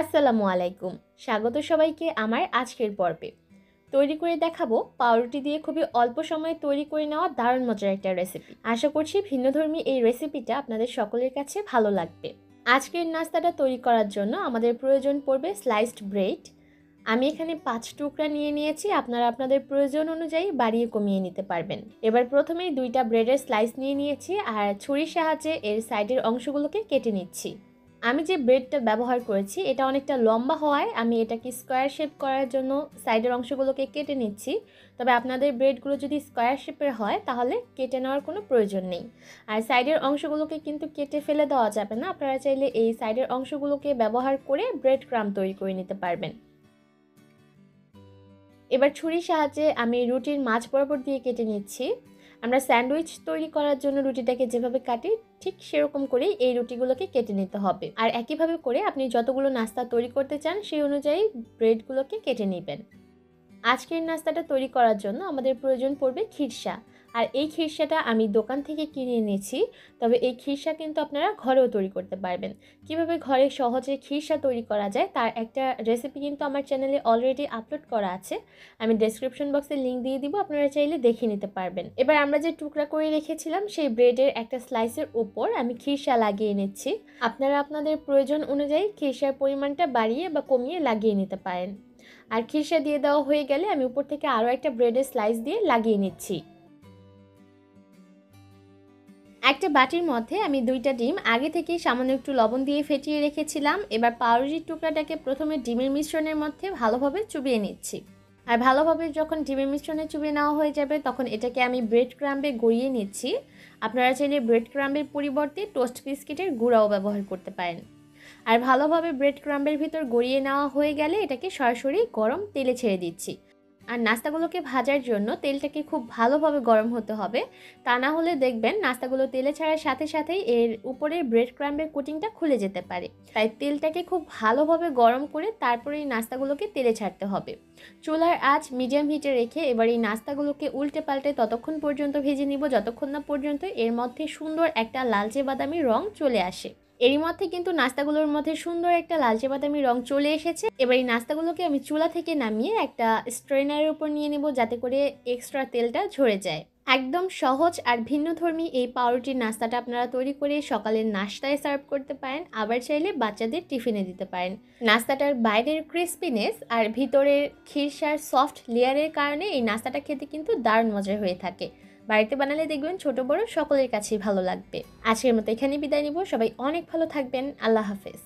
আসসালামু আলাইকুম। স্বাগত সবাইকে আমার আজকের পর্বে। তৈরি করে দেখাবো পাউরুটি দিয়ে খুবই অল্প সময়ে তৈরি করে নেওয়া দারুণ মজার একটা রেসিপি। আশা করছি ভিন্নধর্মী এই রেসিপিটা আপনাদের সকলের কাছে ভালো লাগবে। আজকের নাস্তাটা তৈরি করার জন্য আমাদের প্রয়োজন পড়বে স্লাইসড ব্রেড। আমি এখানে 5 টুকরা নিয়ে নিয়েছি, আপনারা আপনাদের প্রয়োজন অনুযায়ী বাড়িয়ে কমিয়ে নিতে পারবেন। এবার প্রথমেই 2টা ব্রেডের স্লাইস নিয়ে নিয়েছি আর ছুরির সাহায্যে এর সাইডের অংশগুলোকে কেটে নিচ্ছি। আমি যে ব্রেডটা ব্যবহার করেছি এটা অনেকটা লম্বা হওয়ায় আমি এটাকে স্কোয়ার শেপ করার জন্য সাইডের অংশগুলোকে কেটে নিচ্ছি। তবে আপনাদের ব্রেডগুলো যদি স্কোয়ার শেপের হয় তাহলে কেটে নেওয়ার কোনো প্রয়োজন নেই। আর সাইডের অংশগুলোকে কিন্তু কেটে ফেলে দেওয়া যাবে না, আপনারা চাইলে এই সাইডের অংশগুলোকে ব্যবহার করে ব্রেড ক্রাম্ব তৈরি করে নিতে পারবেন। এবার ছুরির সাহায্যে আমি রুটির মাঝ বরাবর দিয়ে কেটে নিচ্ছি। আমরা স্যান্ডউইচ তৈরি করার জন্য রুটিটাকে যেভাবে কাটি ঠিক সেরকম করেই এই রুটিগুলোকে কেটে নিতে হবে। আর একইভাবে করে আপনি যতগুলো নাস্তা তৈরি করতে চান সেই অনুযায়ী ব্রেডগুলোকে কেটে নেবেন। আজকের নাস্তাটা তৈরি করার জন্য আমাদের প্রয়োজন পড়বে খিরসা। আর এই খিরসাটা আমি দোকান থেকে কিনে এনেছি, তবে এই খিরসা কিন্তু আপনারা ঘরেও তৈরি করতে পারবেন। কিভাবে ঘরে সহজে খিরসা তৈরি করা যায় তার একটা রেসিপি কিন্তু আমার চ্যানেলে অলরেডি আপলোড করা আছে, আমি ডেসক্রিপশন বক্সে লিঙ্ক দিয়ে দিব, আপনারা চাইলে দেখে নিতে পারবেন। এবার আমরা যে টুকরা করে রেখেছিলাম সেই ব্রেডের একটা স্লাইসের উপর আমি খিরসা লাগিয়ে নিচ্ছি। আপনারা আপনাদের প্রয়োজন অনুযায়ী খিরসার পরিমাণটা বাড়িয়ে বা কমিয়ে লাগিয়ে নিতে পারেন। আর খিরসা দিয়ে দেওয়া হয়ে গেলে আমি উপর থেকে আরও একটা ব্রেডের স্লাইস দিয়ে লাগিয়ে নিচ্ছি। একটা বাটির মধ্যে আমি 2টা ডিম আগে থেকেই সামান্য একটু লবণ দিয়ে ফেটিয়ে রেখেছিলাম। এবার পাউরুটির টুকরাটাকে প্রথমে ডিমের মিশ্রণের মধ্যে ভালোভাবে চুবিয়ে নিচ্ছি। আর ভালোভাবে যখন ডিমের মিশ্রণে চুবিয়ে নেওয়া হয়ে যাবে তখন এটাকে আমি ব্রেড ক্রাম্বে গড়িয়ে নিচ্ছি। আপনারা চাইলে ব্রেড ক্রাম্বের পরিবর্তে টোস্ট বিস্কিটের গুঁড়াও ব্যবহার করতে পারেন। আর ভালোভাবে ব্রেড ক্রাম্বের ভিতর গড়িয়ে নেওয়া হয়ে গেলে এটাকে সরাসরি গরম তেলে ছেড়ে দিচ্ছি। আর নাস্তাগুলোকে ভাজার জন্য তেলটাকে খুব ভালোভাবে গরম হতে হবে, তা না হলে দেখবেন নাস্তাগুলো তেলে ছাড়ার সাথে সাথেই এর উপরে ব্রেড ক্রাম্বের কোটিংটা খুলে যেতে পারে। তাই তেলটাকে খুব ভালোভাবে গরম করে তারপরে এই নাস্তাগুলোকে তেলে ছাড়তে হবে। চুলার আঁচ মিডিয়াম হিটে রেখে এবার এই নাস্তাগুলোকে উল্টে পাল্টে ততক্ষণ পর্যন্ত ভেজে নিব যতক্ষণ না পর্যন্ত এর মধ্যে সুন্দর একটা লালচে বাদামি রং চলে আসে। এরই মধ্যে কিন্তু নাস্তাগুলোর মধ্যে সুন্দর একটা লালচে বাদামি রং চলে এসেছে। এবার এই নাস্তাগুলোকে আমি চুলা থেকে নামিয়ে একটা স্ট্রেনারের উপর নিয়ে নেব যাতে করে এক্সট্রা তেলটা ঝরে যায়। একদম সহজ আর ভিন্নধর্মী এই পাউরুটির নাস্তাটা আপনারা তৈরি করে সকালের নাস্তায় সার্ভ করতে পারেন, আবার চাইলে বাচ্চাদের টিফিনে দিতে পারেন। নাস্তাটার বাইরের ক্রিস্পিনেস আর ভিতরের খিরসার সফট লেয়ারের কারণে এই নাস্তাটা খেতে কিন্তু দারুণ মজার হয়ে থাকে। বাড়িতে বানালে দেখবেন ছোট বড় সকলের কাছেই ভালো লাগবে। আজকের মতো এখানেই বিদায় নিব। সবাই অনেক ভালো থাকবেন। আল্লাহ হাফেজ।